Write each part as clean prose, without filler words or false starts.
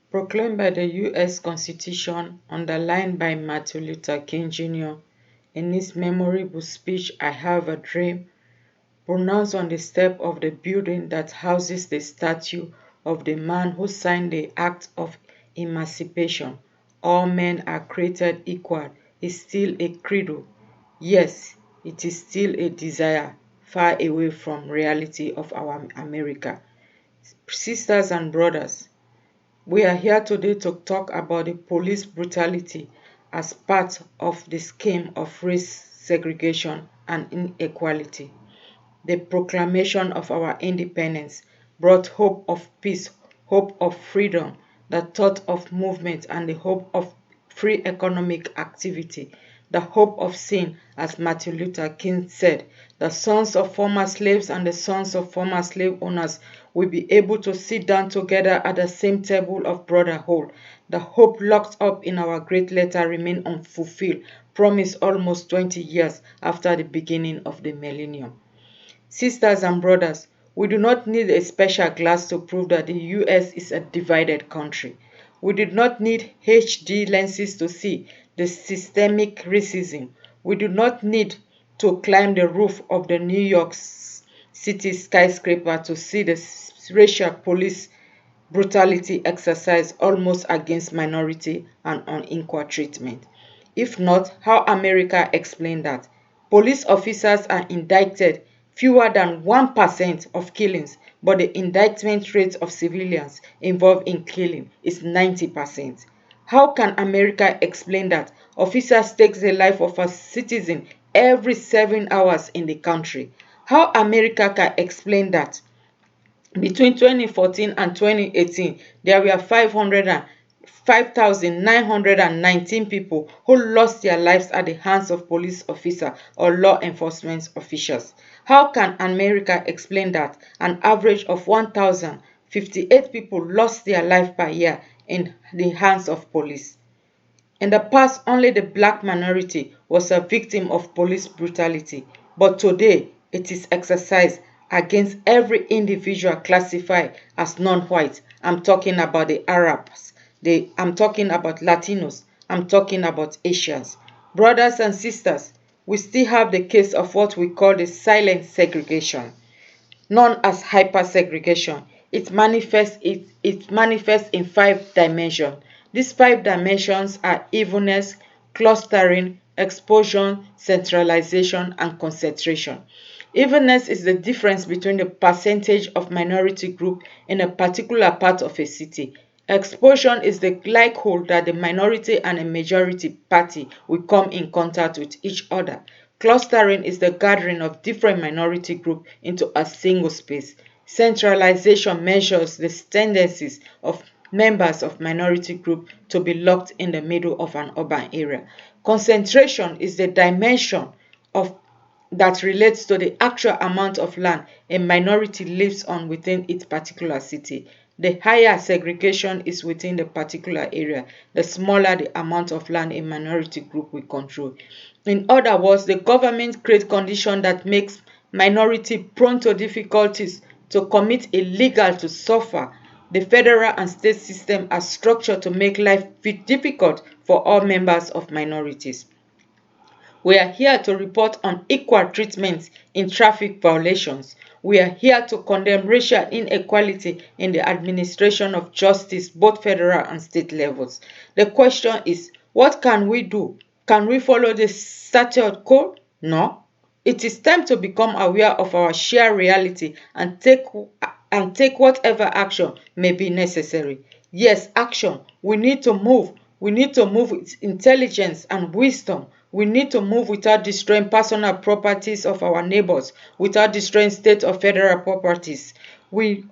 Proclaimed by the U.S. Constitution, underlined by Martin Luther King Jr. in his memorable speech "I Have a Dream", pronounced on the step of the building that houses the statue of the man who signed the Act of Emancipation, "All men are created equal," is still a credo. Yes, it is still a desire, far away from reality of our America. Sisters and brothers, we are here today to talk about the police brutality as part of the scheme of race segregation and inequality. The proclamation of our independence brought hope of peace, hope of freedom, the thought of movement, and the hope of free economic activity, the hope of sin, as Martin Luther King said, the sons of former slaves and the sons of former slave owners will be able to sit down together at the same table of brotherhood. The hope locked up in our great letter remain unfulfilled, promised almost 20 years after the beginning of the millennium. Sisters and brothers, we do not need a special glass to prove that the US is a divided country. We did not need HD lenses to see the systemic racism. We do not need to climb the roof of the New York City skyscraper to see the racial police brutality exercised almost against minority and unequal treatment. If not, how America explain that? Police officers are indicted fewer than 1% of killings, but the indictment rate of civilians involved in killing is 90%. How can America explain that officers take the life of a citizen every 7 hours in the country? How America can explain that between 2014 and 2018, there were 5,919 people who lost their lives at the hands of police officers or law enforcement officials. How can America explain that an average of 1,058 people lost their life per year in the hands of police? In the past, only the black minority was a victim of police brutality, but today it is exercised against every individual classified as non-white. I'm talking about the Arabs, I'm talking about Latinos, I'm talking about Asians. Brothers and sisters, we still have the case of what we call the silent segregation, known as hypersegregation. It manifests in 5 dimensions. These 5 dimensions are evenness, clustering, exposure, centralization, and concentration. Evenness is the difference between the percentage of minority group in a particular part of a city. Exposure is the likelihood that the minority and a majority party will come in contact with each other. Clustering is the gathering of different minority groups into a single space. Centralization measures the tendencies of members of minority group to be locked in the middle of an urban area. Concentration is the dimension of that relates to the actual amount of land a minority lives on within its particular city. The higher segregation is within the particular area, the smaller the amount of land a minority group will control. In other words, the government creates conditions that makes minority prone to difficulties to commit illegal to suffer. The federal and state system are structured to make life difficult for all members of minorities. We are here to report on equal treatment in traffic violations. We are here to condemn racial inequality in the administration of justice, both federal and state levels. The question is, what can we do? Can we follow the statute code? No. It is time to become aware of our shared reality and take whatever action may be necessary. Yes, action. We need to move. We need to move with intelligence and wisdom. We need to move without destroying personal properties of our neighbors, without destroying state or federal properties. We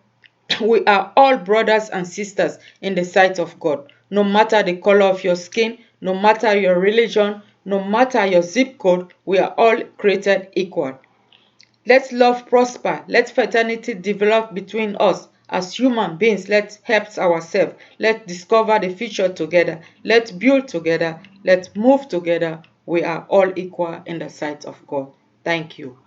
we are all brothers and sisters in the sight of God. No matter the color of your skin, no matter your religion, no matter your zip code, we are all created equal. Let love prosper. Let fraternity develop between us. As human beings, let's help ourselves. Let's discover the future together. Let's build together. Let's move together. We are all equal in the sight of God. Thank you.